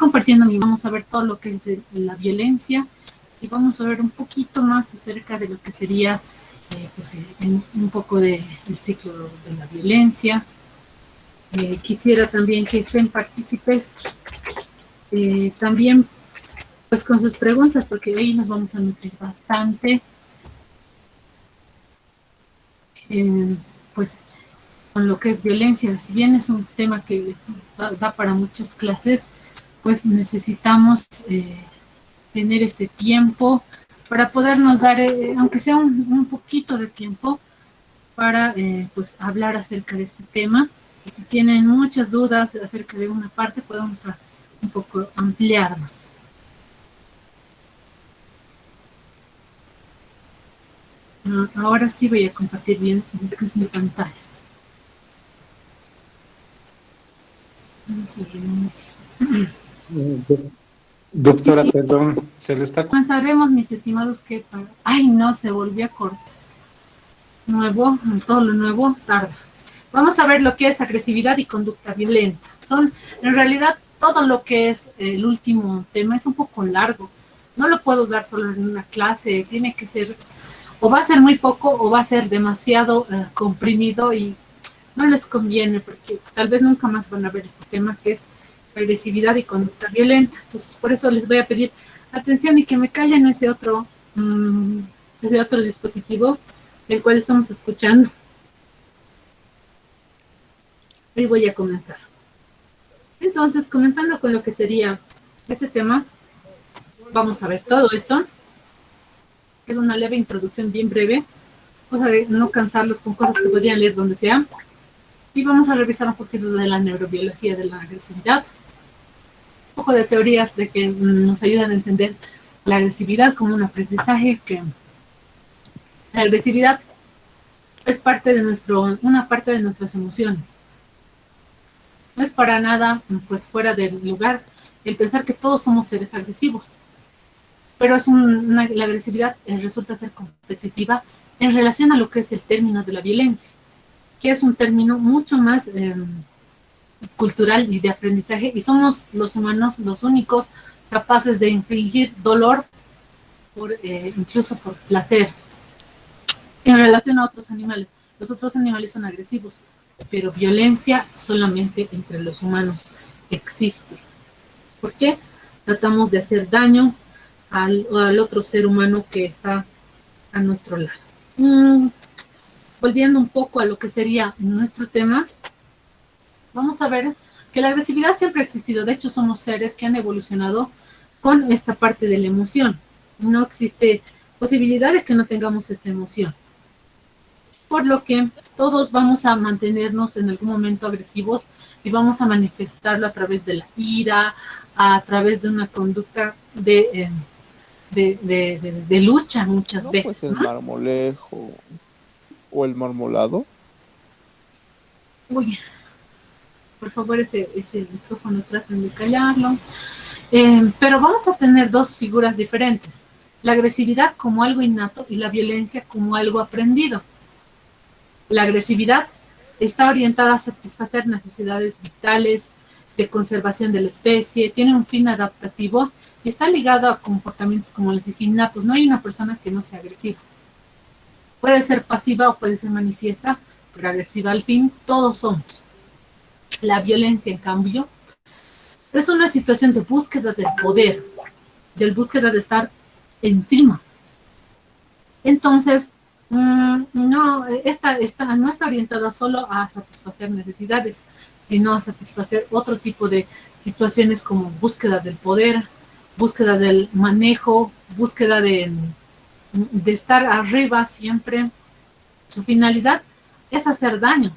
compartiendo y vamos a ver todo lo que es la violencia y vamos a ver un poquito más acerca de lo que sería pues, un poco del ciclo de la violencia. Quisiera también que estén partícipes también pues con sus preguntas, porque ahí nos vamos a nutrir bastante. Pues con lo que es violencia, si bien es un tema que da para muchas clases, pues necesitamos tener este tiempo para podernos dar, aunque sea un poquito de tiempo, para pues hablar acerca de este tema. Y si tienen muchas dudas acerca de una parte, podemos un poco ampliar más. Ahora sí voy a compartir bien mi pantalla. Vamos a reinicio. Doctora, Sí. perdón, se le está... Comenzaremos, mis estimados, que para... Ay, no, se volvió a cortar. Nuevo, todo lo nuevo tarda. Vamos a ver lo que es agresividad y conducta violenta. Son, en realidad, todo lo que es el último tema es un poco largo. No lo puedo dar solo en una clase, tiene que ser, o va a ser muy poco, o va a ser demasiado comprimido y no les conviene, porque tal vez nunca más van a ver este tema, que es agresividad y conducta violenta. Entonces, por eso les voy a pedir atención y que me callen ese otro dispositivo el cual estamos escuchando. Y voy a comenzar. Entonces, comenzando con lo que sería este tema, vamos a ver todo esto. Es una leve introducción bien breve, cosa de no cansarlos con cosas que podrían leer donde sea. Y vamos a revisar un poquito de la neurobiología de la agresividad, un poco de teorías de que nos ayudan a entender la agresividad como un aprendizaje, que la agresividad es una parte de nuestras emociones. No es para nada pues fuera del lugar el pensar que todos somos seres agresivos, pero la agresividad resulta ser competitiva en relación a lo que es el término de la violencia, que es un término mucho más cultural y de aprendizaje, y somos los humanos los únicos capaces de infligir dolor incluso por placer en relación a otros animales. Los otros animales son agresivos, pero violencia solamente entre los humanos existe. ¿Por qué? Tratamos de hacer daño al otro ser humano que está a nuestro lado. Volviendo un poco a lo que sería nuestro tema, vamos a ver que la agresividad siempre ha existido. De hecho, somos seres que han evolucionado con esta parte de la emoción. No existe posibilidad de que no tengamos esta emoción. Por lo que todos vamos a mantenernos en algún momento agresivos y vamos a manifestarlo a través de la ira, a través de una conducta de lucha muchas veces. Pues el marmolejo o el marmolado. Uy, por favor, ese micrófono traten de callarlo. Pero vamos a tener dos figuras diferentes. La agresividad como algo innato y la violencia como algo aprendido. La agresividad está orientada a satisfacer necesidades vitales, de conservación de la especie, tiene un fin adaptativo y está ligado a comportamientos, como les dije, innatos. No hay una persona que no sea agresiva. Puede ser pasiva o puede ser manifiesta, pero agresiva al fin todos somos. La violencia, en cambio, es una situación de búsqueda del poder, de búsqueda de estar encima. Entonces, esta no está orientada solo a satisfacer necesidades, sino a satisfacer otro tipo de situaciones como búsqueda del poder, búsqueda del manejo, búsqueda de estar arriba siempre. Su finalidad es hacer daño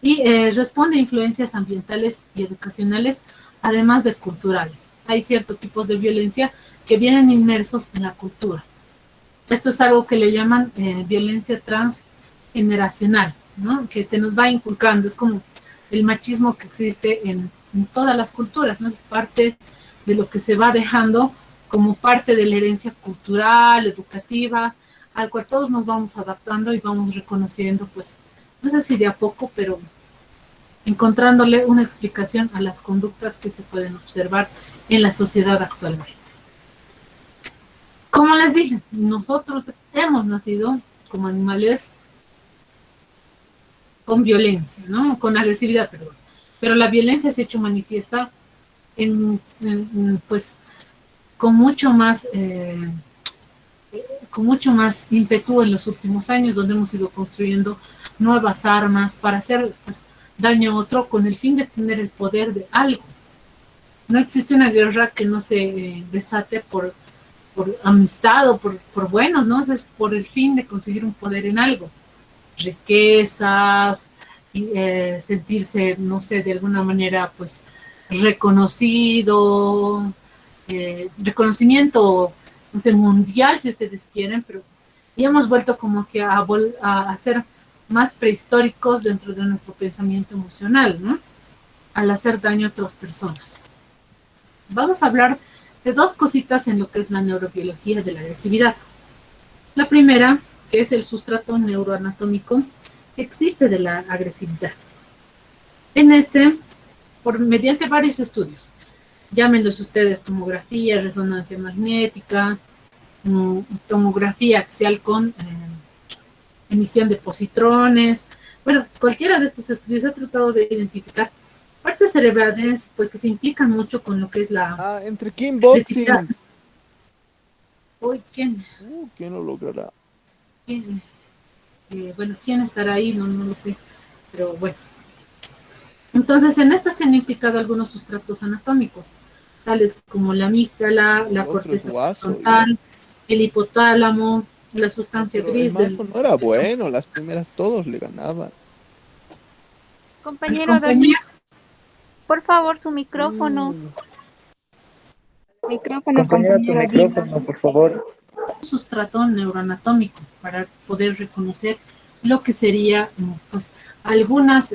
y responde a influencias ambientales y educacionales, además de culturales. Hay ciertos tipos de violencia que vienen inmersos en la cultura. Esto es algo que le llaman violencia transgeneracional, ¿no? Que se nos va inculcando. Es como el machismo que existe en todas las culturas, ¿no? Es parte de lo que se va dejando como parte de la herencia cultural, educativa, al cual todos nos vamos adaptando y vamos reconociendo, pues, no sé si de a poco, pero encontrándole una explicación a las conductas que se pueden observar en la sociedad actualmente. Como les dije, nosotros hemos nacido como animales con violencia, ¿no? Con agresividad, perdón. Pero la violencia se ha hecho manifiesta pues, con mucho más ímpetu en los últimos años, donde hemos ido construyendo nuevas armas para hacer pues, daño a otro con el fin de tener el poder de algo. No existe una guerra que no se desate por amistad o por buenos, ¿no? Es por el fin de conseguir un poder en algo. Riquezas, sentirse, no sé, de alguna manera, pues, reconocido, reconocimiento, no sé, mundial, si ustedes quieren, pero ya hemos vuelto como que a ser más prehistóricos dentro de nuestro pensamiento emocional, ¿no? Al hacer daño a otras personas. Vamos a hablar de dos cositas en lo que es la neurobiología de la agresividad. La primera, que es el sustrato neuroanatómico que existe de la agresividad. En mediante varios estudios, llámenlos ustedes tomografía, resonancia magnética, tomografía axial con emisión de positrones. Bueno, cualquiera de estos estudios ha tratado de identificar partes cerebrales pues que se implican mucho con lo que es la Entre Kim agresividad. Boxing. Uy, ¿quién? ¿Quién lo logrará? ¿Quién? Bueno, ¿quién estará ahí? No lo sé. Pero bueno. Entonces, en estas se han implicado algunos sustratos anatómicos, tales como la amígdala, la corteza frontal, el hipotálamo, la sustancia gris del... No era bueno, las primeras todos le ganaban. Compañero David, por favor, su micrófono. Compañero, tu micrófono, por favor. Un sustrato neuroanatómico para poder reconocer lo que sería, pues, algunas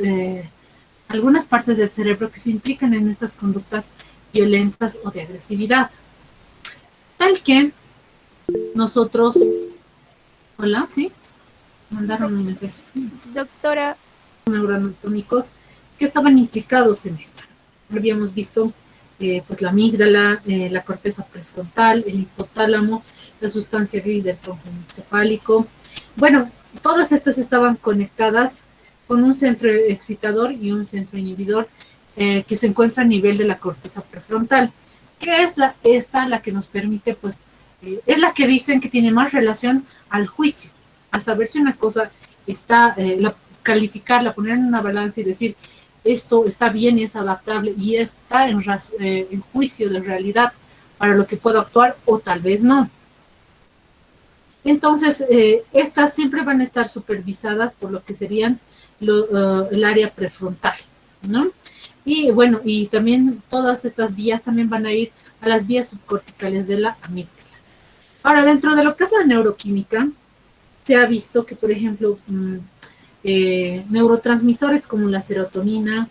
partes del cerebro que se implican en estas conductas violentas o de agresividad. Tal que nosotros... Hola, ¿sí? Mandaron un mensaje. Doctora. Neuroanatómicos que estaban implicados en esto. Habíamos visto pues la amígdala, la corteza prefrontal, el hipotálamo, la sustancia gris del tronco encefálico. Bueno, todas estas estaban conectadas con un centro excitador y un centro inhibidor que se encuentra a nivel de la corteza prefrontal, que es la que nos permite, pues, es la que dicen que tiene más relación al juicio, a saber si una cosa está, calificarla, poner en una balanza y decir, esto está bien y es adaptable y está en juicio de realidad para lo que puedo actuar o tal vez no. Entonces, estas siempre van a estar supervisadas por lo que serían el área prefrontal, ¿no? Y bueno, y también todas estas vías también van a ir a las vías subcorticales de la amígdala. Ahora, dentro de lo que es la neuroquímica, se ha visto que, por ejemplo, neurotransmisores como la serotonina,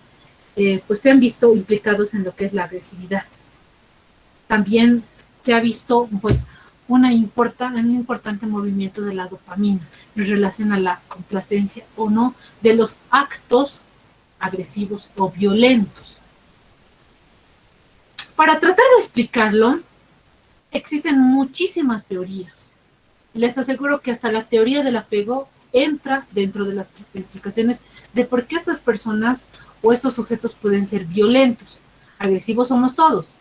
pues se han visto implicados en lo que es la agresividad. También se ha visto, pues, un importante movimiento de la dopamina en relación a la complacencia o no de los actos agresivos o violentos. Para tratar de explicarlo, existen muchísimas teorías. Les aseguro que hasta la teoría del apego entra dentro de las explicaciones de por qué estas personas o estos sujetos pueden ser violentos. Agresivos somos todos.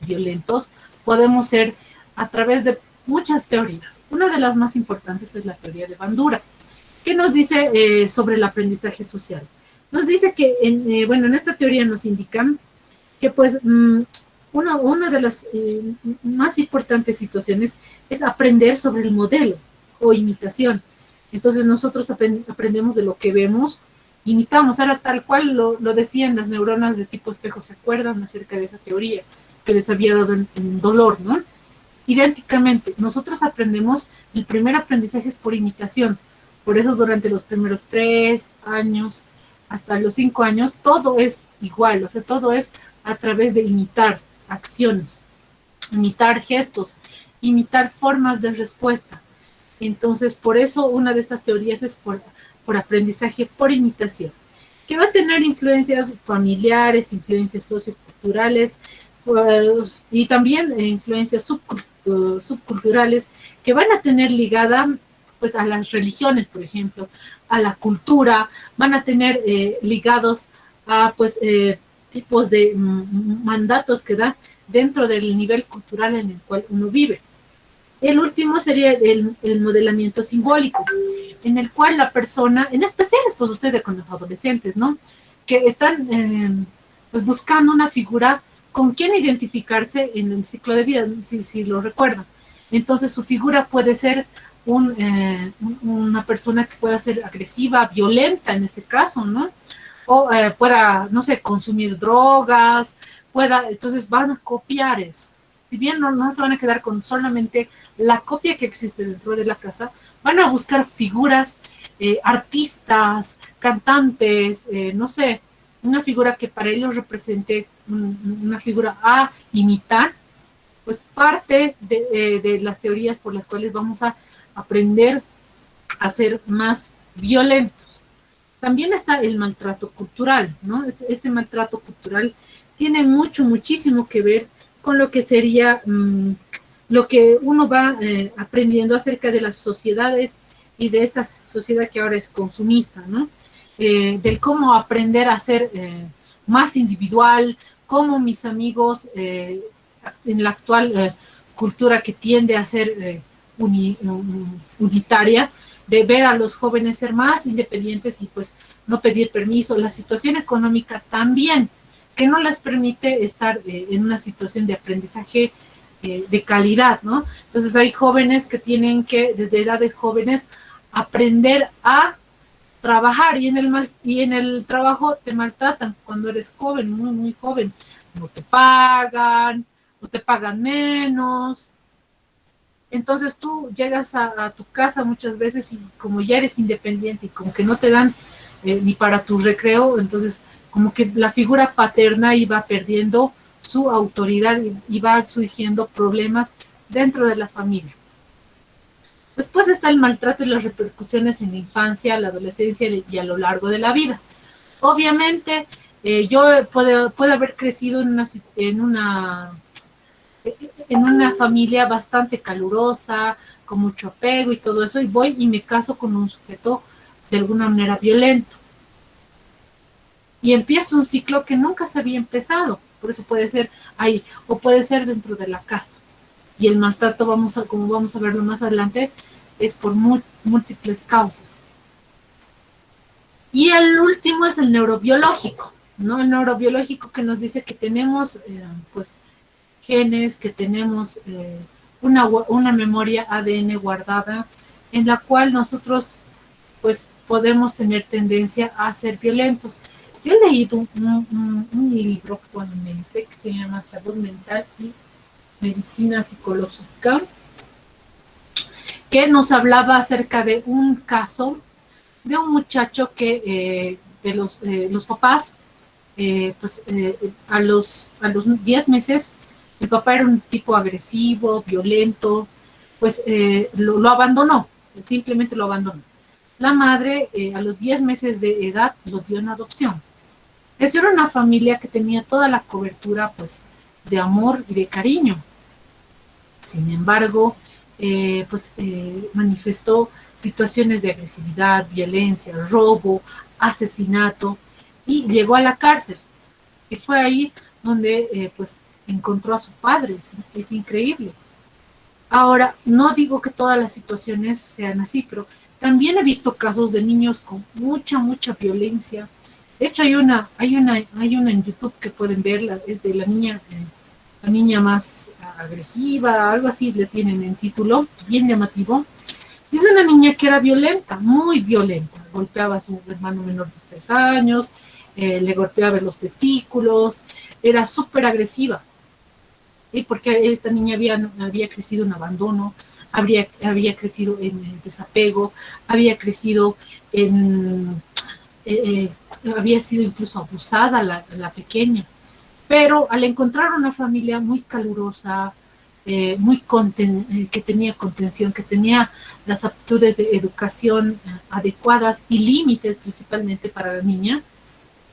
Violentos podemos ser a través de muchas teorías. Una de las más importantes es la teoría de Bandura. ¿Qué nos dice sobre el aprendizaje social? Nos dice que, en esta teoría nos indican que, pues, una de las más importantes situaciones es aprender sobre el modelo o imitación. Entonces nosotros aprendemos de lo que vemos, imitamos. Ahora, tal cual lo decían las neuronas de tipo espejo, ¿se acuerdan acerca de esa teoría que les había dado en dolor, ¿no? Idénticamente, nosotros aprendemos, el primer aprendizaje es por imitación. Por eso durante los primeros 3 años hasta los 5 años, todo es igual, o sea, todo es a través de imitar acciones, imitar gestos, imitar formas de respuesta. Entonces, por eso una de estas teorías es por aprendizaje por imitación. que va a tener influencias familiares, influencias socioculturales, y también influencias subculturales que van a tener ligada pues a las religiones, por ejemplo, a la cultura, van a tener ligados a pues tipos de mandatos que da dentro del nivel cultural en el cual uno vive. El último sería el modelamiento simbólico, en el cual la persona, en especial esto sucede con los adolescentes, ¿no? Que están pues buscando una figura con quien identificarse en el ciclo de vida, si lo recuerdan. Entonces su figura puede ser una persona que pueda ser agresiva, violenta en este caso, ¿no? O pueda, no sé, consumir drogas, entonces van a copiar eso. Si bien no se van a quedar con solamente la copia que existe dentro de la casa, van a buscar figuras, artistas, cantantes, no sé, una figura que para ellos represente una figura a imitar, pues parte de las teorías por las cuales vamos a aprender a ser más violentos. También está el maltrato cultural, ¿no? Este maltrato cultural tiene muchísimo que ver con lo que sería lo que uno va aprendiendo acerca de las sociedades y de esta sociedad que ahora es consumista, ¿no? Del cómo aprender a ser más individual, cómo mis amigos en la actual cultura que tiende a ser unitaria, de ver a los jóvenes ser más independientes y pues no pedir permiso. La situación económica también, que no les permite estar en una situación de aprendizaje de calidad, ¿no? Entonces hay jóvenes que tienen que, desde edades jóvenes, aprender a trabajar y en el trabajo te maltratan cuando eres joven, muy joven. No te pagan, o te pagan menos. Entonces tú llegas a tu casa muchas veces y como ya eres independiente y como que no te dan ni para tu recreo, entonces como que la figura paterna iba perdiendo su autoridad y va surgiendo problemas dentro de la familia. Después está el maltrato y las repercusiones en la infancia, la adolescencia y a lo largo de la vida. Obviamente, yo puedo haber crecido en una familia bastante calurosa, con mucho apego y todo eso, y voy y me caso con un sujeto de alguna manera violento. Y empiezo un ciclo que nunca se había empezado, por eso puede ser ahí, o puede ser dentro de la casa. Y el maltrato, como vamos a verlo más adelante, es por múltiples causas. Y el último es el neurobiológico, ¿no? El neurobiológico que nos dice que tenemos, pues, genes, que tenemos una memoria ADN guardada en la cual nosotros pues podemos tener tendencia a ser violentos. Yo he leído un libro actualmente que se llama Salud Mental y Medicina Psicológica, que nos hablaba acerca de un caso de un muchacho que de los papás, a los 10 meses, el papá era un tipo agresivo, violento, pues lo abandonó, simplemente lo abandonó. La madre, a los 10 meses de edad, lo dio en adopción. Esa era una familia que tenía toda la cobertura, pues, de amor y de cariño. Sin embargo, manifestó situaciones de agresividad, violencia, robo, asesinato, y llegó a la cárcel. Y fue ahí donde, encontró a su padre. Es increíble. Ahora, no digo que todas las situaciones sean así, pero también he visto casos de niños con mucha violencia. De hecho, hay una en YouTube que pueden verla, es de la niña más agresiva, algo así le tienen en título, bien llamativo. Es una niña que era violenta, muy violenta. Golpeaba a su hermano menor de 3 años, le golpeaba los testículos, era súper agresiva. Y porque esta niña había crecido en abandono, había crecido en desapego, había crecido había sido incluso abusada la pequeña. Pero al encontrar una familia muy calurosa, que tenía contención, que tenía las aptitudes de educación adecuadas y límites principalmente para la niña,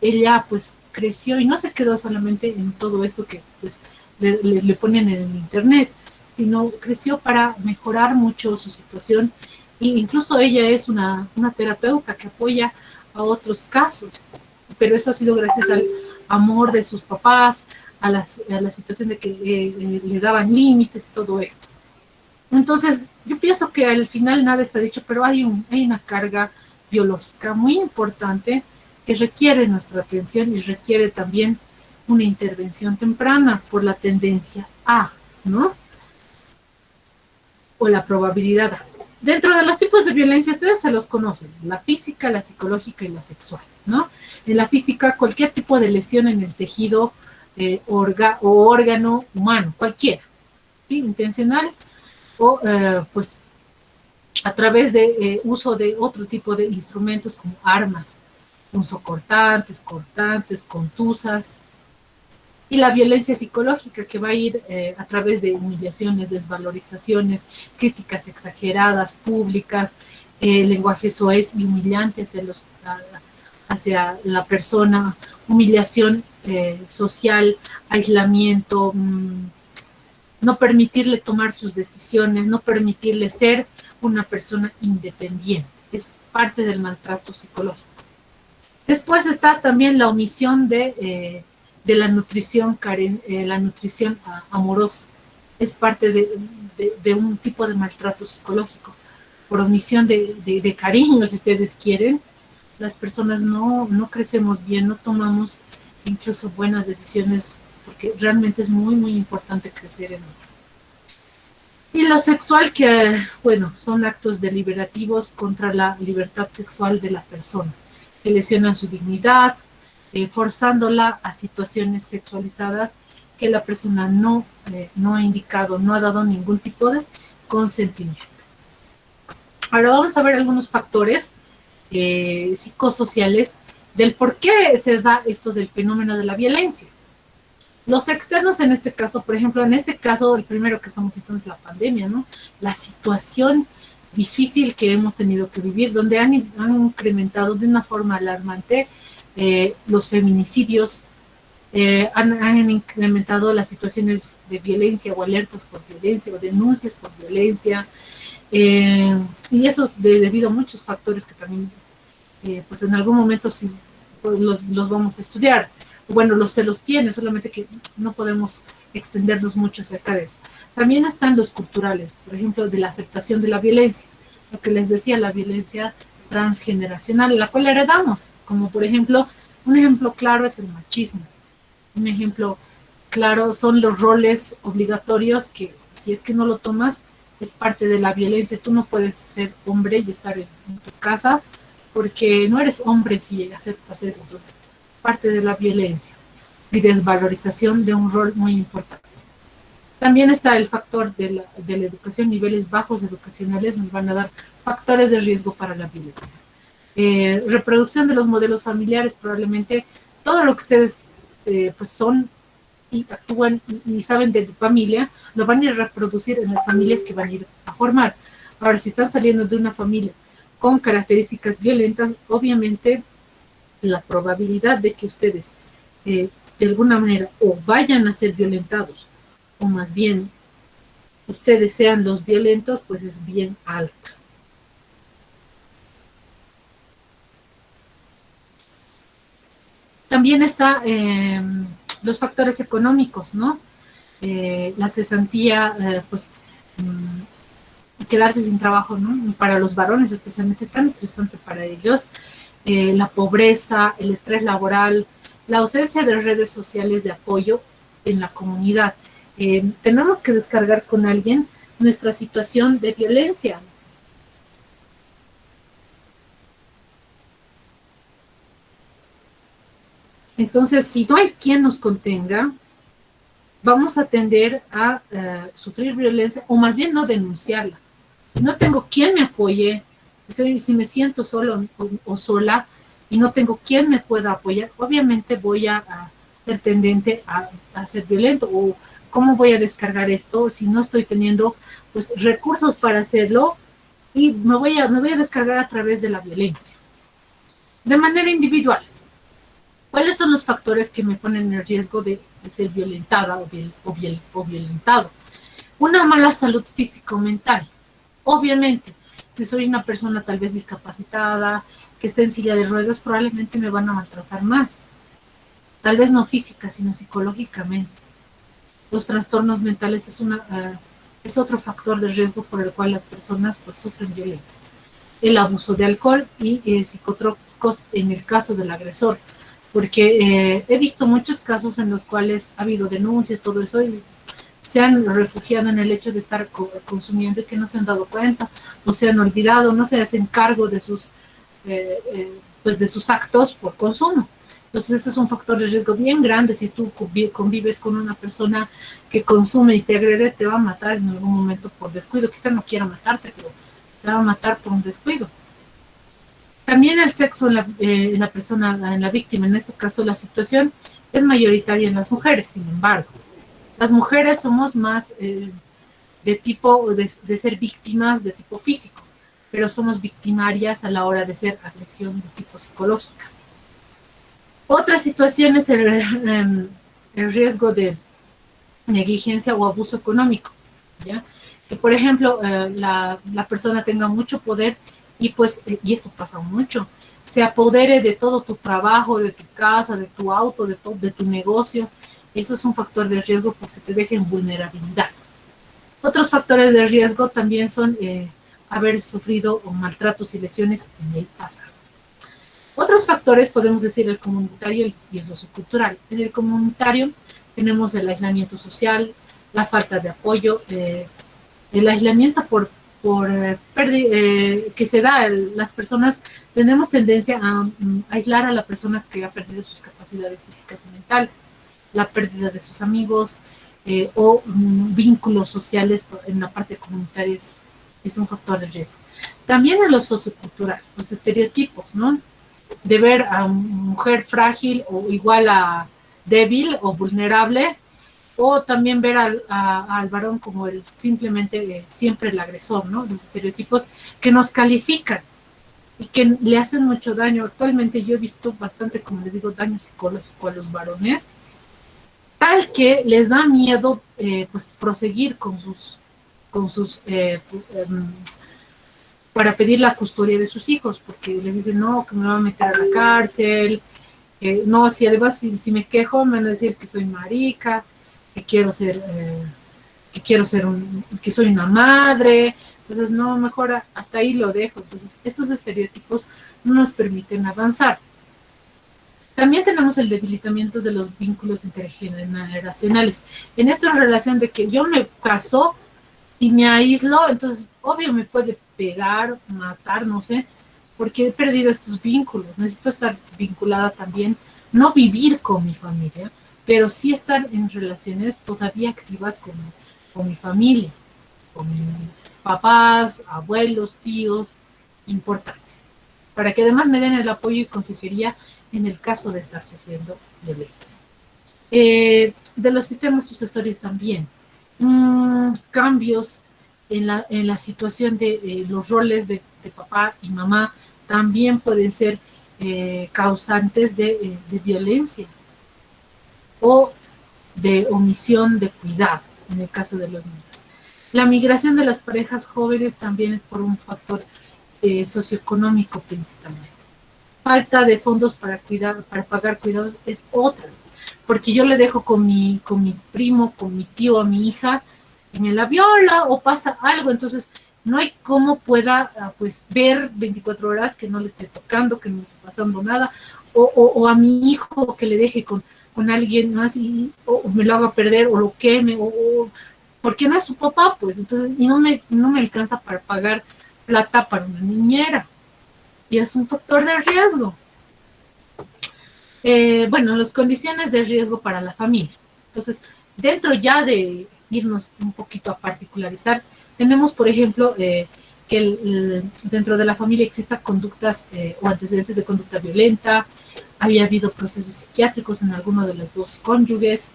ella pues creció y no se quedó solamente en todo esto que pues le ponen en el internet, sino creció para mejorar mucho su situación e incluso ella es una terapeuta que apoya a otros casos, pero eso ha sido gracias al amor de sus papás, a la situación de que le daban límites, todo esto. Entonces, yo pienso que al final nada está dicho, pero hay una carga biológica muy importante que requiere nuestra atención y requiere también una intervención temprana por la tendencia A, ¿no? O la probabilidad A. Dentro de los tipos de violencia, ustedes se los conocen, la física, la psicológica y la sexual, ¿no? En la física, cualquier tipo de lesión en el tejido o órgano humano, cualquiera, ¿sí? Intencional o pues a través de uso de otro tipo de instrumentos como armas, punzocortantes, cortantes, contusas, y la violencia psicológica que va a ir a través de humillaciones, desvalorizaciones, críticas exageradas, públicas, lenguaje soez y humillante hacia la persona, humillación social, aislamiento, no permitirle tomar sus decisiones, no permitirle ser una persona independiente. Es parte del maltrato psicológico. Después está también la omisión de la nutrición, la nutrición amorosa. Es parte de un tipo de maltrato psicológico. Por omisión de cariño, si ustedes quieren, las personas no crecemos bien, no tomamos incluso buenas decisiones, porque realmente es muy, muy importante crecer en ello. Y lo sexual, que, bueno, son actos deliberativos contra la libertad sexual de la persona, que lesionan su dignidad, forzándola a situaciones sexualizadas que la persona no ha indicado, no ha dado ningún tipo de consentimiento. Ahora vamos a ver algunos factores psicosociales del por qué se da esto del fenómeno de la violencia. Los externos en este caso, por ejemplo, en este caso, el primero que estamos citando es la pandemia, ¿no? La situación difícil que hemos tenido que vivir, donde han incrementado de una forma alarmante los feminicidios, han incrementado las situaciones de violencia o alertas por violencia o denuncias por violencia, y eso es debido a muchos factores que también, pues en algún momento sí pues los vamos a estudiar. Bueno, se los tiene, solamente que no podemos extendernos mucho acerca de eso. También están los culturales, por ejemplo, de la aceptación de la violencia, lo que les decía, la violencia transgeneracional, la cual heredamos, como por ejemplo, un ejemplo claro es el machismo, un ejemplo claro son los roles obligatorios que si es que no lo tomas, es parte de la violencia. Tú no puedes ser hombre y estar en tu casa porque no eres hombre si aceptas eso. Entonces, parte de la violencia y desvalorización de un rol muy importante. También está el factor de la educación, niveles bajos educacionales nos van a dar factores de riesgo para la violencia. Reproducción de los modelos familiares, probablemente todo lo que ustedes pues son y actúan y saben de familia, lo van a ir a reproducir en las familias que van a ir a formar. Ahora, si están saliendo de una familia con características violentas, obviamente la probabilidad de que ustedes de alguna manera o vayan a ser violentados o más bien ustedes sean los violentos, pues es bien alta. También está los factores económicos, ¿no? La cesantía, pues quedarse sin trabajo, ¿no? Para los varones especialmente es tan estresante para ellos. La pobreza, el estrés laboral, la ausencia de redes sociales de apoyo en la comunidad. Tenemos que descargar con alguien nuestra situación de violencia. Entonces, si no hay quien nos contenga, vamos a tender a sufrir violencia o más bien no denunciarla. Si no tengo quien me apoye, si me siento solo o sola y no tengo quien me pueda apoyar, obviamente voy a ser tendente a ser violento. O cómo voy a descargar esto si no estoy teniendo pues recursos para hacerlo, y me voy a descargar a través de la violencia. De manera individual, ¿Cuáles son los factores que me ponen en riesgo de ser violentada o violentado? Una mala salud física o mental. Obviamente, si soy una persona tal vez discapacitada, que está en silla de ruedas, probablemente me van a maltratar más. Tal vez no física, sino psicológicamente. Los trastornos mentales es otro factor de riesgo por el cual las personas pues, sufren violencia. El abuso de alcohol y psicotrópicos en el caso del agresor, porque he visto muchos casos en los cuales ha habido denuncias y todo eso y se han refugiado en el hecho de estar consumiendo y que no se han dado cuenta, o se han olvidado, no se hacen cargo de pues de sus actos por consumo. Entonces ese es un factor de riesgo bien grande. Si tú convives con una persona que consume y te agrede, te va a matar en algún momento por descuido. Quizá no quiera matarte, pero te va a matar por un descuido. También el sexo en la persona, en la víctima, en este caso la situación es mayoritaria en las mujeres, sin embargo. Las mujeres somos más de ser víctimas de tipo físico, pero somos victimarias a la hora de ser agresión de tipo psicológica. Otra situación es el riesgo de negligencia o abuso económico, ¿ya? Que, por ejemplo, la persona tenga mucho poder y pues, y esto pasa mucho, se apodere de todo tu trabajo, de tu casa, de tu auto, de tu negocio. Eso es un factor de riesgo porque te deja en vulnerabilidad. Otros factores de riesgo también son haber sufrido maltratos y lesiones en el pasado. Otros factores podemos decir el comunitario y el sociocultural. En el comunitario tenemos el aislamiento social, la falta de apoyo, el aislamiento que se da. Las personas tenemos tendencia a aislar a la persona que ha perdido sus capacidades físicas y mentales, la pérdida de sus amigos o vínculos sociales en la parte comunitaria es un factor de riesgo. También en lo sociocultural, los estereotipos, ¿no? De ver a una mujer frágil o igual a débil o vulnerable, o también ver al varón como simplemente siempre el agresor, ¿no? Los estereotipos que nos califican y que le hacen mucho daño. Actualmente yo he visto bastante, como les digo, daño psicológico a los varones, tal que les da miedo pues proseguir con sus para pedir la custodia de sus hijos, porque les dicen, no, que me va a meter a la cárcel, no, si además si me quejo me van a decir que soy marica, que que soy una madre. Entonces no, mejor hasta ahí lo dejo. Entonces estos estereotipos no nos permiten avanzar. También tenemos el debilitamiento de los vínculos intergeneracionales. En esto en relación de que yo me caso y me aíslo, entonces obvio me puede pegar, matar, no sé, porque he perdido estos vínculos. Necesito estar vinculada también, no vivir con mi familia, pero sí estar en relaciones todavía activas con mi familia, con mis papás, abuelos, tíos, importante, para que además me den el apoyo y consejería en el caso de estar sufriendo violencia. De los sistemas sucesorios también, cambios en la situación de los roles de papá y mamá también pueden ser causantes de violencia o de omisión de cuidado en el caso de los niños. La migración de las parejas jóvenes también es por un factor socioeconómico principalmente. Falta de fondos para pagar cuidados es otra, porque yo le dejo con mi primo, con mi tío a mi hija y me la viola o pasa algo, entonces no hay cómo pueda pues ver 24 horas que no le esté tocando, que no le esté pasando nada, o a mi hijo que le deje con alguien más o me lo haga perder o lo queme, porque no es su papá, pues, entonces, y no me alcanza para pagar plata para una niñera. Y es un factor de riesgo. Bueno, las condiciones de riesgo para la familia. Entonces, dentro ya de irnos un poquito a particularizar, tenemos, por ejemplo, que dentro de la familia exista conductas o antecedentes de conducta violenta, había habido procesos psiquiátricos en alguno de los dos cónyuges,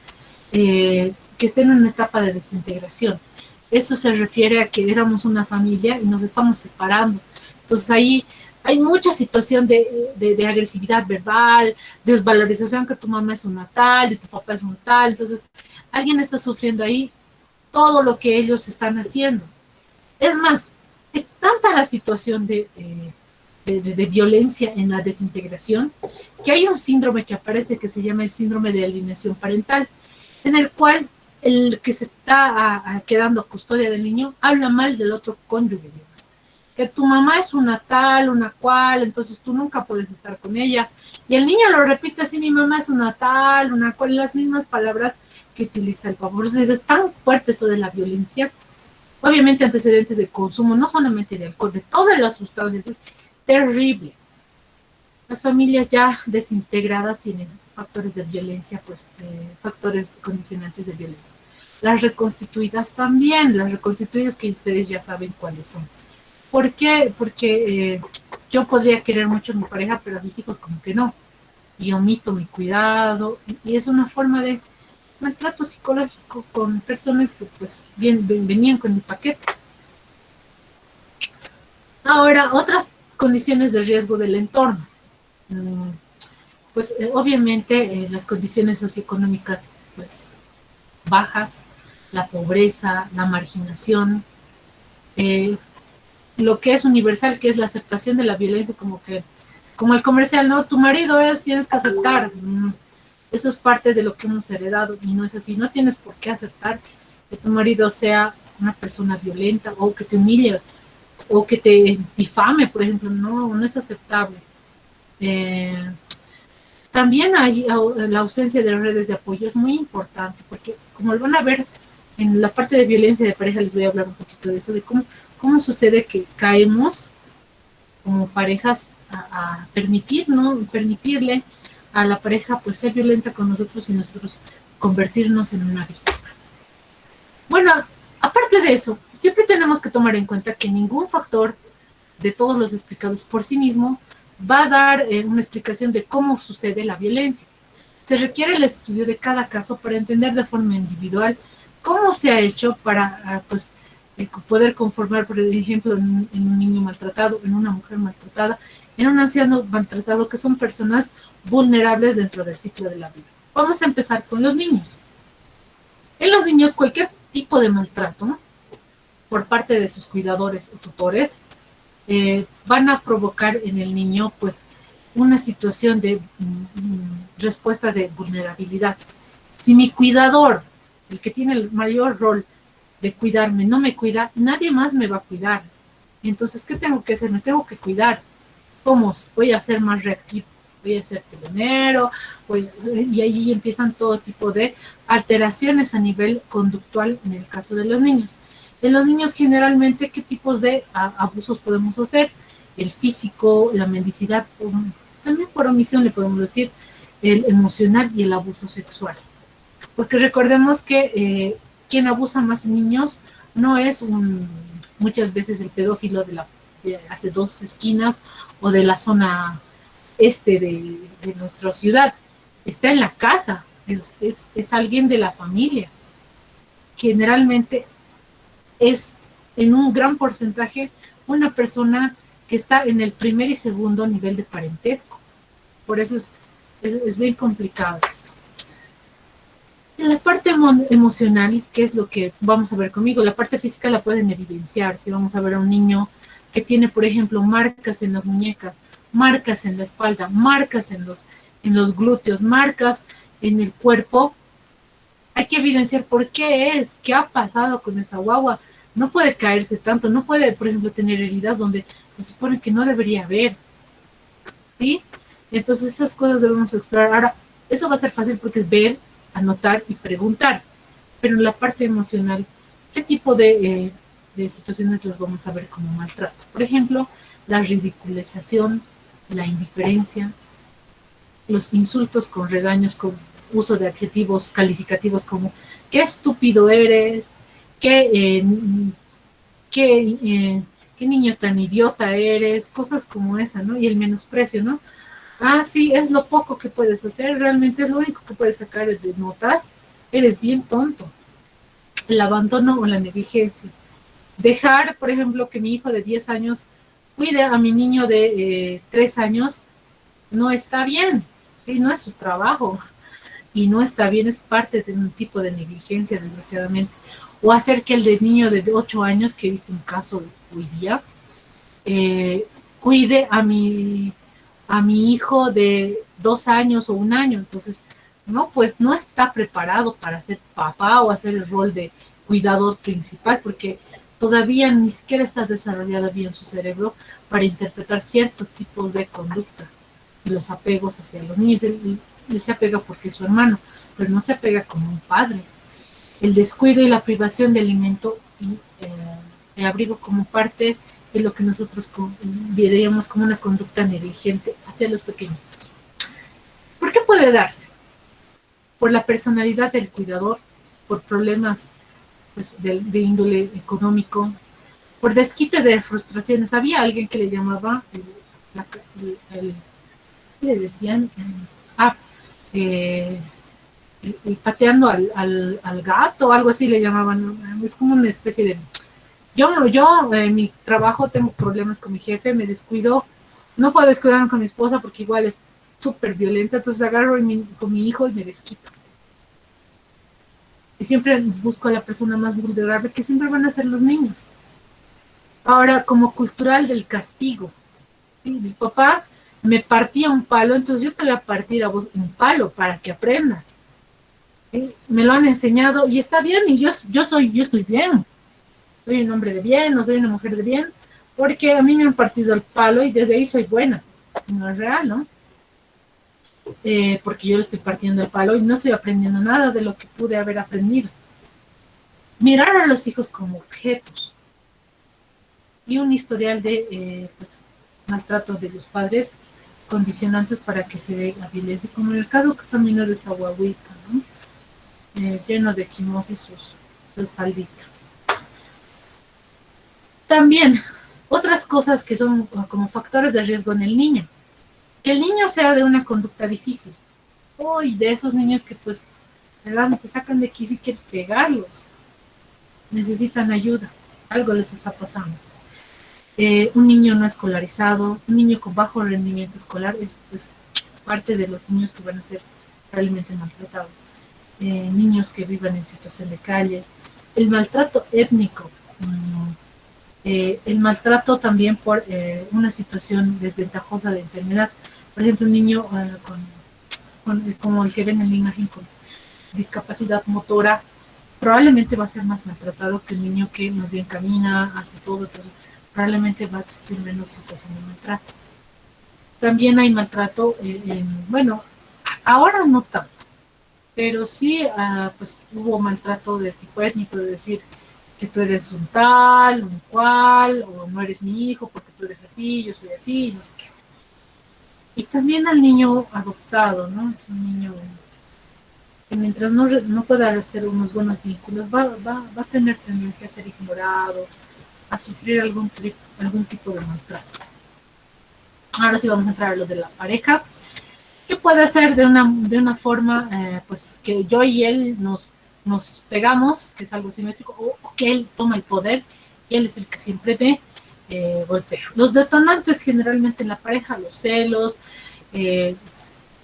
que estén en una etapa de desintegración. Eso se refiere a que éramos una familia y nos estamos separando. Entonces ahí hay mucha situación de agresividad verbal, desvalorización, que tu mamá es una tal y tu papá es un tal. Entonces, alguien está sufriendo ahí todo lo que ellos están haciendo. Es más, es tanta la situación de violencia en la desintegración, que hay un síndrome que aparece que se llama el síndrome de alienación parental, en el cual el que se está quedando a custodia del niño habla mal del otro cónyuge, digamos. Que tu mamá es una tal, una cual, entonces tú nunca puedes estar con ella. Y el niño lo repite así: mi mamá es una tal, una cual, las mismas palabras que utiliza el papá. Por eso es tan fuerte esto de la violencia. Obviamente antecedentes de consumo, no solamente de alcohol, de todas las sustancias, es terrible. Las familias ya desintegradas tienen factores de violencia, pues factores condicionantes de violencia. Las reconstituidas también, las reconstituidas que ustedes ya saben cuáles son. ¿Por qué? Porque yo podría querer mucho a mi pareja, pero a mis hijos como que no. Y omito mi cuidado, y es una forma de maltrato psicológico con personas que pues venían con el paquete. Ahora, otras condiciones de riesgo del entorno. Pues obviamente las condiciones socioeconómicas pues bajas, la pobreza, la marginación, lo que es universal, que es la aceptación de la violencia, como el comercial, ¿no? Tu marido es, tienes que aceptar. Eso es parte de lo que hemos heredado y no es así. No tienes por qué aceptar que tu marido sea una persona violenta o que te humille o que te difame, por ejemplo. No es aceptable. También hay la ausencia de redes de apoyo, es muy importante, porque como lo van a ver en la parte de violencia de pareja, les voy a hablar un poquito de eso, de cómo sucede que caemos como parejas a permitir, ¿no? Permitirle a la pareja pues ser violenta con nosotros y nosotros convertirnos en una víctima. Bueno, aparte de eso, siempre tenemos que tomar en cuenta que ningún factor de todos los explicados por sí mismo va a dar una explicación de cómo sucede la violencia. Se requiere el estudio de cada caso para entender de forma individual cómo se ha hecho para pues, poder conformar, por ejemplo, en un niño maltratado, en una mujer maltratada, en un anciano maltratado, que son personas vulnerables dentro del ciclo de la vida. Vamos a empezar con los niños. En los niños, cualquier tipo de maltrato, ¿no?, por parte de sus cuidadores o tutores, van a provocar en el niño pues una situación de respuesta de vulnerabilidad. Si mi cuidador, el que tiene el mayor rol de cuidarme, no me cuida, nadie más me va a cuidar. Entonces, ¿qué tengo que hacer? Me tengo que cuidar. ¿Cómo? Voy a ser más reactivo, voy a ser peleonero, y ahí empiezan todo tipo de alteraciones a nivel conductual en el caso de los niños. En los niños generalmente, ¿qué tipos de abusos podemos hacer? El físico, la mendicidad, también por omisión le podemos decir, el emocional y el abuso sexual. Porque recordemos que quien abusa más en niños no es muchas veces el pedófilo de hace 2 esquinas o de la zona este de nuestra ciudad. Está en la casa, es alguien de la familia. Generalmente es en un gran porcentaje una persona que está en el primer y segundo nivel de parentesco. Por eso es bien complicado esto. En la parte emocional, que es lo que vamos a ver conmigo, la parte física la pueden evidenciar. Si vamos a ver a un niño que tiene, por ejemplo, marcas en las muñecas, marcas en la espalda, marcas en los glúteos, marcas en el cuerpo, hay que evidenciar por qué qué ha pasado con esa guagua. No puede caerse tanto, no puede, por ejemplo, tener heridas donde se supone que no debería haber, ¿sí? Entonces esas cosas debemos explorar. Ahora, eso va a ser fácil porque es ver, anotar y preguntar, pero en la parte emocional, ¿qué tipo de situaciones las vamos a ver como maltrato? Por ejemplo, la ridiculización, la indiferencia, los insultos con regaños, con uso de adjetivos calificativos como qué estúpido eres, qué niño tan idiota eres, cosas como esa, ¿no? Y el menosprecio, ¿no? Ah, sí, es lo poco que puedes hacer, realmente es lo único que puedes sacar de notas, eres bien tonto. El abandono o la negligencia. Dejar, por ejemplo, que mi hijo de 10 años cuide a mi niño de 3 años, no está bien, y no es su trabajo, y no está bien, es parte de un tipo de negligencia, desgraciadamente. O hacer que el de niño de 8 años, que he visto un caso hoy día, eh, cuide a mi hijo de 2 años o 1 año. Entonces, no, pues no está preparado para ser papá o hacer el rol de cuidador principal, porque todavía ni siquiera está desarrollado bien su cerebro para interpretar ciertos tipos de conductas y los apegos hacia los niños. Él se apega porque es su hermano, pero no se apega como un padre. El descuido y la privación de alimento y de abrigo como parte de lo que nosotros diríamos como una conducta negligente hacia los pequeños. ¿Por qué puede darse? Por la personalidad del cuidador, por problemas pues, de índole económico, por desquite de frustraciones. Había alguien que le llamaba, le decían, ah, eh, el pateando al gato, o algo así le llamaban. Es como una especie de... Yo en mi trabajo tengo problemas con mi jefe, me descuido, no puedo descuidarme con mi esposa porque igual es súper violenta, entonces agarro con mi hijo y me desquito. Y siempre busco a la persona más vulnerable, que siempre van a ser los niños. Ahora, como cultural del castigo, ¿sí? Mi papá me partía un palo, entonces yo te voy a partir a vos un palo para que aprendas. ¿Sí? Me lo han enseñado y está bien, y yo estoy bien. Soy un hombre de bien, no soy una mujer de bien, porque a mí me han partido el palo y desde ahí soy buena. No es real, ¿no? Porque yo le estoy partiendo el palo y no estoy aprendiendo nada de lo que pude haber aprendido. Mirar a los hijos como objetos y un historial de pues, maltrato de los padres condicionantes para que se dé la violencia, como en el caso que están viendo de esta guaguita, ¿no? Lleno de quimosis su espaldita. También, otras cosas que son como factores de riesgo en el niño. Que el niño sea de una conducta difícil. Uy, de esos niños que pues, ¿verdad? Te sacan de aquí si quieres pegarlos. Necesitan ayuda. Algo les está pasando. Un niño no escolarizado, un niño con bajo rendimiento escolar es pues, parte de los niños que van a ser realmente maltratados. Niños que vivan en situación de calle. El maltrato étnico. El maltrato también por una situación desventajosa de enfermedad. Por ejemplo, un niño como el que ven en la imagen con discapacidad motora, probablemente va a ser más maltratado que un niño que más bien camina, hace todo, entonces probablemente va a existir menos situación de maltrato. También hay maltrato, bueno, ahora no tanto, pero sí, pues hubo maltrato de tipo étnico, de decir que tú eres un tal, un cual, o no eres mi hijo porque tú eres así, yo soy así, no sé qué. Y también al niño adoptado, ¿no? Es un niño que mientras no pueda hacer unos buenos vínculos, va a tener tendencia a ser ignorado, a sufrir algún tipo de maltrato. Ahora sí vamos a entrar a lo de la pareja, que puede ser de una forma, pues que yo y él nos pegamos, que es algo simétrico, o que él toma el poder y él es el que siempre ve, golpea. Los detonantes generalmente en la pareja, los celos,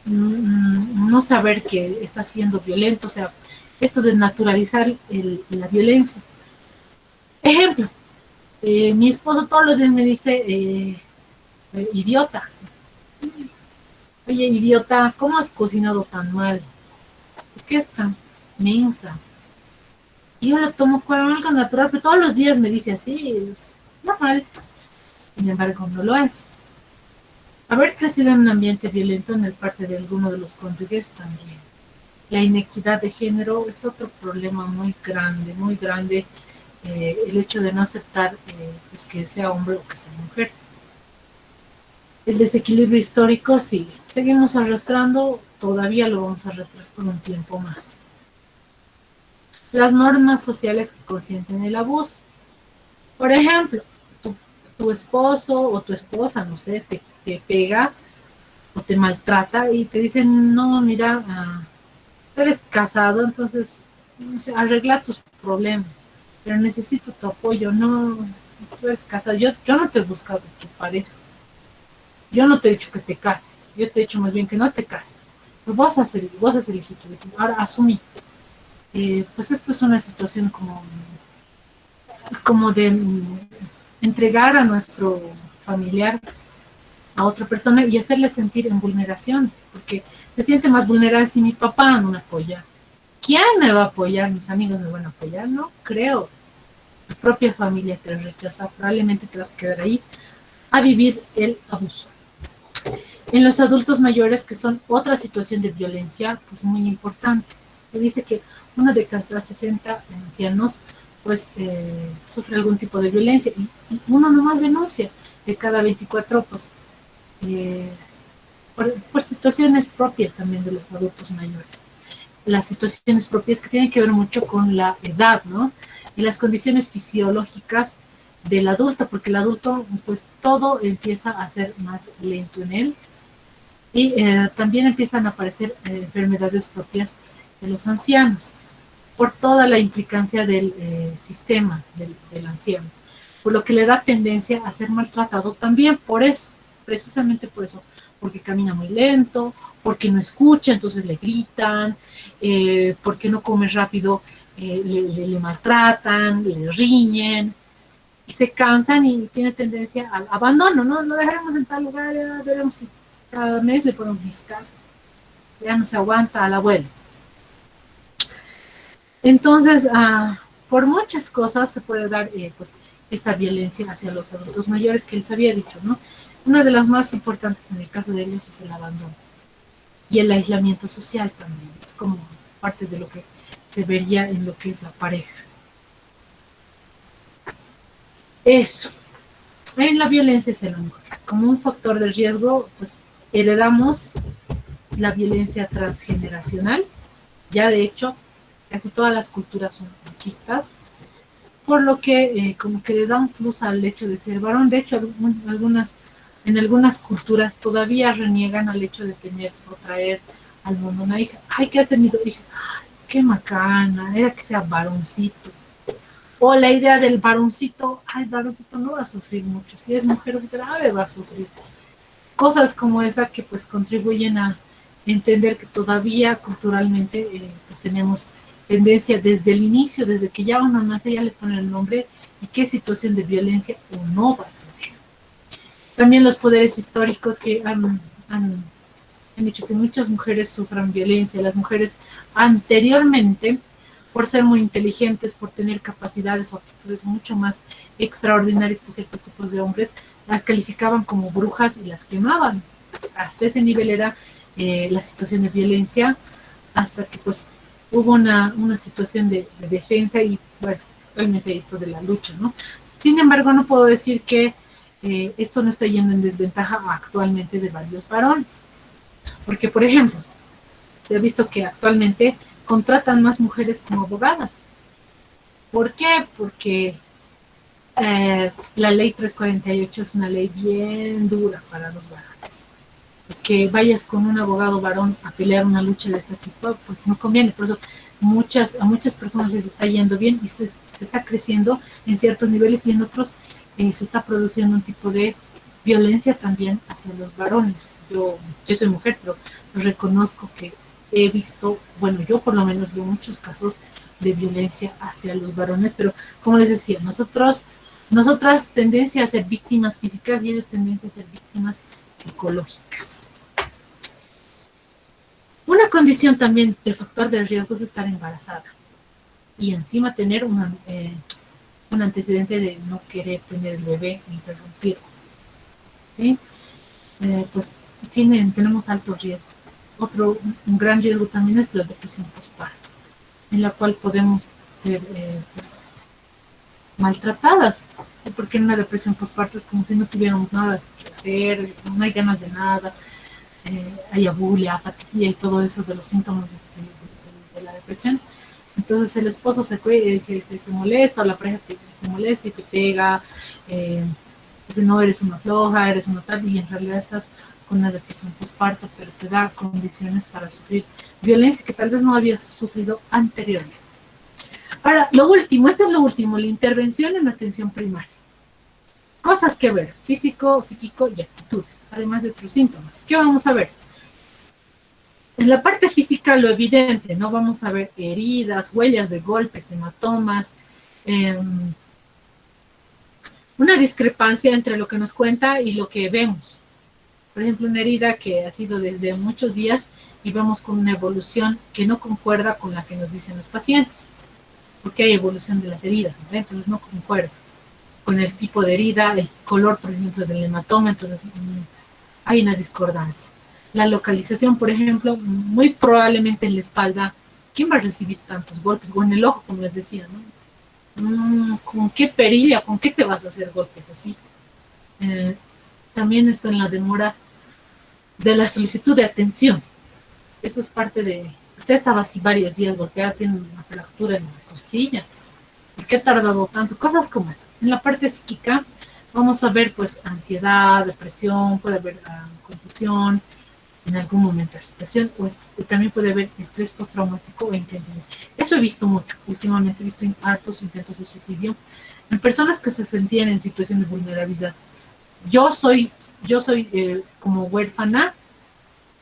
no saber que está siendo violento, o sea, esto de naturalizar la violencia. Ejemplo, mi esposo todos los días me dice, idiota. Oye, idiota, ¿cómo has cocinado tan mal? ¿Por qué es tan mensa? Y yo lo tomo como algo natural, pero todos los días me dice así, es normal. Sin embargo, no lo es. Haber crecido en un ambiente violento en el parte de alguno de los cónyuges también. La inequidad de género es otro problema muy grande, muy grande. El hecho de no aceptar pues que sea hombre o que sea mujer. El desequilibrio histórico, sí, seguimos arrastrando, todavía lo vamos a arrastrar por un tiempo más. Las normas sociales que consienten el abuso. Por ejemplo, tu esposo o tu esposa, no sé, te pega o te maltrata y te dicen, no, mira, tú eres casado, entonces, no sé, arregla tus problemas, pero necesito tu apoyo, no, tú eres casada, yo no te he buscado tu pareja, yo no te he dicho que te cases, yo te he dicho más bien que no te cases, pues vos has elegido tu decisión, ahora asumí. Pues esto es una situación como de entregar a nuestro familiar a otra persona y hacerle sentir en vulneración, porque se siente más vulnerable si mi papá no me apoya. ¿Quién me va a apoyar? ¿Mis amigos me van a apoyar? No creo. Tu propia familia te rechaza, probablemente te vas a quedar ahí a vivir el abuso. En los adultos mayores, que son otra situación de violencia, pues muy importante. Se dice que uno de cada 60 ancianos pues sufre algún tipo de violencia y uno nomás denuncia de cada 24 pues por situaciones propias también de los adultos mayores. Las situaciones propias que tienen que ver mucho con la edad, ¿no? Y las condiciones fisiológicas del adulto, porque el adulto, pues todo empieza a ser más lento en él y también empiezan a aparecer enfermedades propias de los ancianos por toda la implicancia del sistema del anciano, por lo que le da tendencia a ser maltratado también por eso, precisamente por eso, porque camina muy lento, porque no escucha, entonces le gritan, porque no come rápido, le maltratan, le riñen, y se cansan y tiene tendencia al abandono, ¿no? Lo dejaremos en tal lugar, ya veremos si cada mes le podemos visitar, ya no se aguanta al abuelo. Entonces, por muchas cosas se puede dar pues esta violencia hacia los adultos mayores que les había dicho, ¿no? Una de las más importantes en el caso de ellos es el abandono y el aislamiento social también, es como parte de lo que se vería en lo que es la pareja. Eso. En la violencia es el único. Como un factor de riesgo, pues heredamos la violencia transgeneracional. Ya de hecho, casi todas las culturas son machistas, por lo que como que le da un plus al hecho de ser varón. De hecho, en algunas culturas todavía reniegan al hecho de tener o traer al mundo una hija. Ay, ¿qué has tenido hija? Ay, qué macana, era que sea varoncito. O la idea del varoncito, ay, el varoncito no va a sufrir mucho, si es mujer grave va a sufrir. Cosas como esa que pues contribuyen a entender que todavía culturalmente pues tenemos tendencia desde el inicio, desde que ya uno nace, ya le ponen el nombre y qué situación de violencia o no va a tener. También los poderes históricos que han hecho que muchas mujeres sufran violencia. Las mujeres anteriormente, por ser muy inteligentes, por tener capacidades o actitudes mucho más extraordinarias que ciertos tipos de hombres, las calificaban como brujas y las quemaban. Hasta ese nivel era la situación de violencia, hasta que pues hubo una situación de defensa y bueno, realmente esto de la lucha, ¿no? Sin embargo, no puedo decir que esto no está yendo en desventaja actualmente de varios varones, porque por ejemplo, se ha visto que actualmente contratan más mujeres como abogadas. ¿Por qué? Porque la ley 348 es una ley bien dura para los varones. Que vayas con un abogado varón a pelear una lucha de este tipo, pues no conviene. Por eso a muchas personas les está yendo bien y se está creciendo en ciertos niveles y en otros se está produciendo un tipo de violencia también hacia los varones. Yo soy mujer, pero reconozco que he visto, bueno, yo por lo menos veo muchos casos de violencia hacia los varones, pero como les decía, nosotras tendencia a ser víctimas físicas y ellos tendencia a ser víctimas psicológicas. Una condición también de factor de riesgo es estar embarazada y encima tener un antecedente de no querer tener el bebé interrumpido. ¿Sí? Pues tenemos alto riesgo. Un gran riesgo también es la depresión postparto, en la cual podemos ser pues, maltratadas, porque en una depresión postparto es como si no tuviéramos nada que hacer, no hay ganas de nada, hay abulia, apatía y todo eso de los síntomas de la depresión. Entonces el esposo se molesta, o la pareja se molesta y te pega, dice no, eres una floja, eres una tal, y en realidad estás con una depresión postparto, pero te da condiciones para sufrir violencia que tal vez no habías sufrido anteriormente. Ahora, esto es lo último, la intervención en atención primaria. cosas que ver, físico, psíquico y actitudes, además de otros síntomas. ¿Qué vamos a ver? En la parte física, lo evidente, ¿no? Vamos a ver heridas, huellas de golpes, hematomas, una discrepancia entre lo que nos cuenta y lo que vemos. Por ejemplo, una herida que ha sido desde muchos días y vemos con una evolución que no concuerda con la que nos dicen los pacientes, porque hay evolución de las heridas, ¿no? Entonces no concuerda con el tipo de herida, el color, por ejemplo, del hematoma, entonces hay una discordancia. La localización, por ejemplo, muy probablemente en la espalda, ¿quién va a recibir tantos golpes? O en el ojo, como les decía, ¿no? ¿Con qué perilla, con qué te vas a hacer golpes así? También esto en la demora de la solicitud de atención. Eso es parte de... Usted estaba así varios días golpeada, tiene una fractura en la costilla. ¿Por qué ha tardado tanto? Cosas como esa. En la parte psíquica vamos a ver pues ansiedad, depresión, puede haber confusión en algún momento de la situación, o también puede haber estrés postraumático o intentos. Eso he visto mucho. Últimamente he visto hartos intentos de suicidio en personas que se sentían en situación de vulnerabilidad. Yo soy como huérfana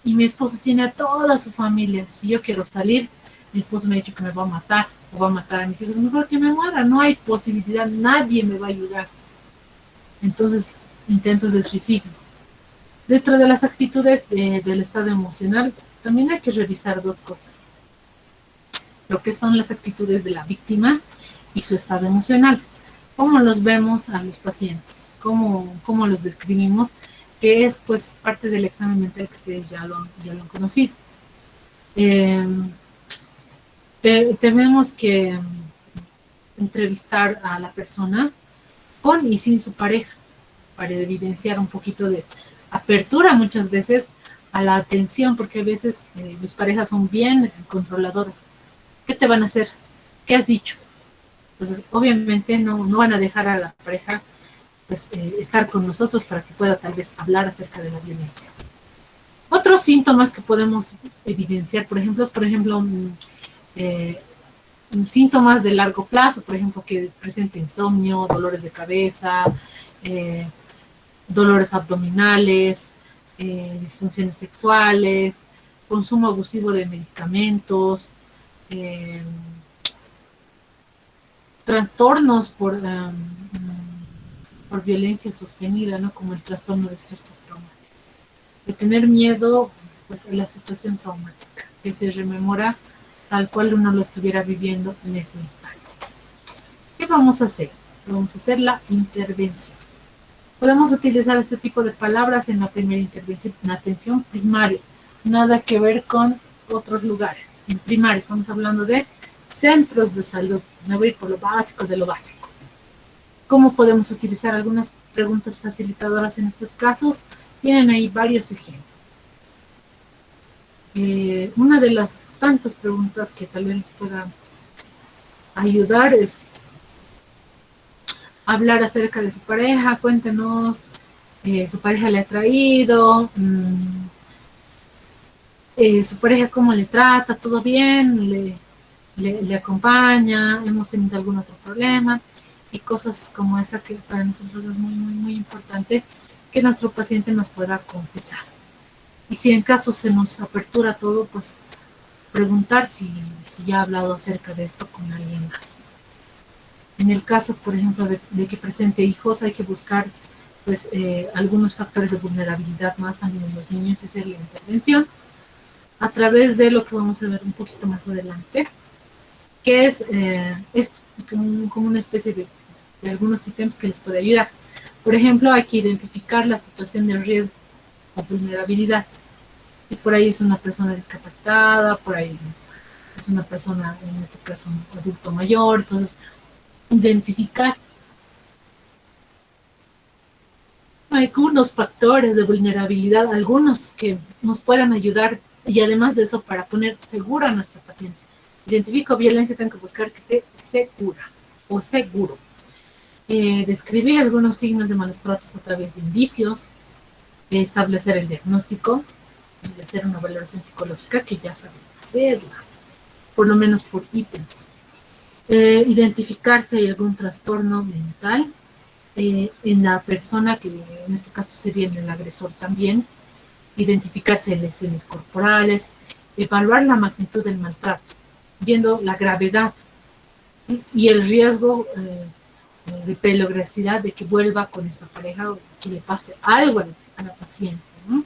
y mi esposo tiene a toda su familia. Si yo quiero salir, mi esposo me ha dicho que me va a matar o va a matar a mis hijos. Mejor que me muera, no hay posibilidad, nadie me va a ayudar. Entonces, intentos de suicidio. Dentro de las actitudes del estado emocional, también hay que revisar dos cosas. Lo que son las actitudes de la víctima y su estado emocional. ¿Cómo los vemos a los pacientes? ¿Cómo los describimos? Que es pues parte del examen mental que ustedes ya lo han conocido. Tenemos que entrevistar a la persona con y sin su pareja para evidenciar un poquito de apertura muchas veces a la atención, porque a veces mis parejas son bien controladoras. ¿Qué te van a hacer? ¿Qué has dicho? Entonces, obviamente no van a dejar a la pareja pues, estar con nosotros para que pueda tal vez hablar acerca de la violencia. Otros síntomas que podemos evidenciar, por ejemplo, síntomas de largo plazo, por ejemplo, que presente insomnio, dolores de cabeza, dolores abdominales, disfunciones sexuales, consumo abusivo de medicamentos, trastornos por violencia sostenida, ¿no? Como el trastorno de estrés postraumático. De tener miedo pues, a la situación traumática, que se rememora tal cual uno lo estuviera viviendo en ese instante. ¿Qué vamos a hacer? Vamos a hacer la intervención. Podemos utilizar este tipo de palabras en la primera intervención, en atención primaria, nada que ver con otros lugares. En primaria estamos hablando de centros de salud. Me voy por lo básico de lo básico. ¿Cómo podemos utilizar algunas preguntas facilitadoras en estos casos? Tienen ahí varios ejemplos. Una de las tantas preguntas que tal vez les pueda ayudar es hablar acerca de su pareja. Cuéntenos, su pareja le ha traído, su pareja cómo le trata, todo bien, le acompaña, hemos tenido algún otro problema y cosas como esa que para nosotros es muy, muy, muy importante que nuestro paciente nos pueda confesar. Y si en caso se nos apertura todo, pues preguntar si ya ha hablado acerca de esto con alguien más. En el caso, por ejemplo, de que presente hijos, hay que buscar pues, algunos factores de vulnerabilidad más también en los niños y hacer la intervención a través de lo que vamos a ver un poquito más adelante, que es esto, como una especie de algunos ítems que les puede ayudar. Por ejemplo, hay que identificar la situación de riesgo o vulnerabilidad. Y por ahí es una persona discapacitada, por ahí es una persona, en este caso, un adulto mayor. Entonces, identificar algunos factores de vulnerabilidad, algunos que nos puedan ayudar y además de eso para poner segura a nuestra paciente. Identifico violencia, tengo que buscar que esté segura o seguro. Describir algunos signos de malos tratos a través de indicios, establecer el diagnóstico y hacer una valoración psicológica que ya saben hacerla, por lo menos por ítems. Identificar si hay algún trastorno mental en la persona, que en este caso sería en el agresor también, identificarse lesiones corporales, evaluar la magnitud del maltrato, viendo la gravedad y el riesgo de peligrosidad de que vuelva con esta pareja o que le pase algo a la paciente, ¿no?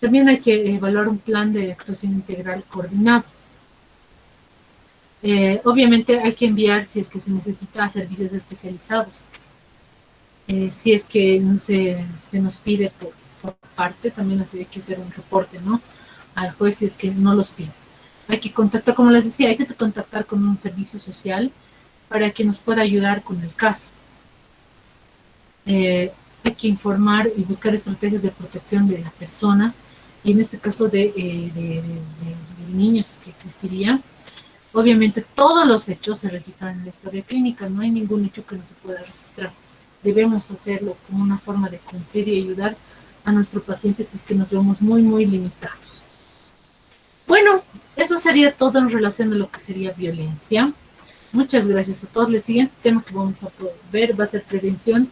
También hay que evaluar un plan de actuación integral coordinado. Obviamente hay que enviar, si es que se necesita, a servicios especializados. Si es que no se nos pide por parte, también hay que hacer un reporte, ¿no?, al juez si es que no los pide. Hay que contactar, como les decía, hay que contactar con un servicio social para que nos pueda ayudar con el caso. Hay que informar y buscar estrategias de protección de la persona, y en este caso de niños que existiría. Obviamente todos los hechos se registran en la historia clínica, no hay ningún hecho que no se pueda registrar. Debemos hacerlo como una forma de cumplir y ayudar a nuestro paciente si es que nos vemos muy, muy limitados. Bueno, eso sería todo en relación a lo que sería violencia. Muchas gracias a todos. El siguiente tema que vamos a ver va a ser prevención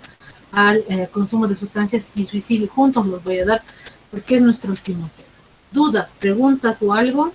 al consumo de sustancias y suicidio. Juntos los voy a dar porque es nuestro último tema. ¿Dudas, preguntas o algo?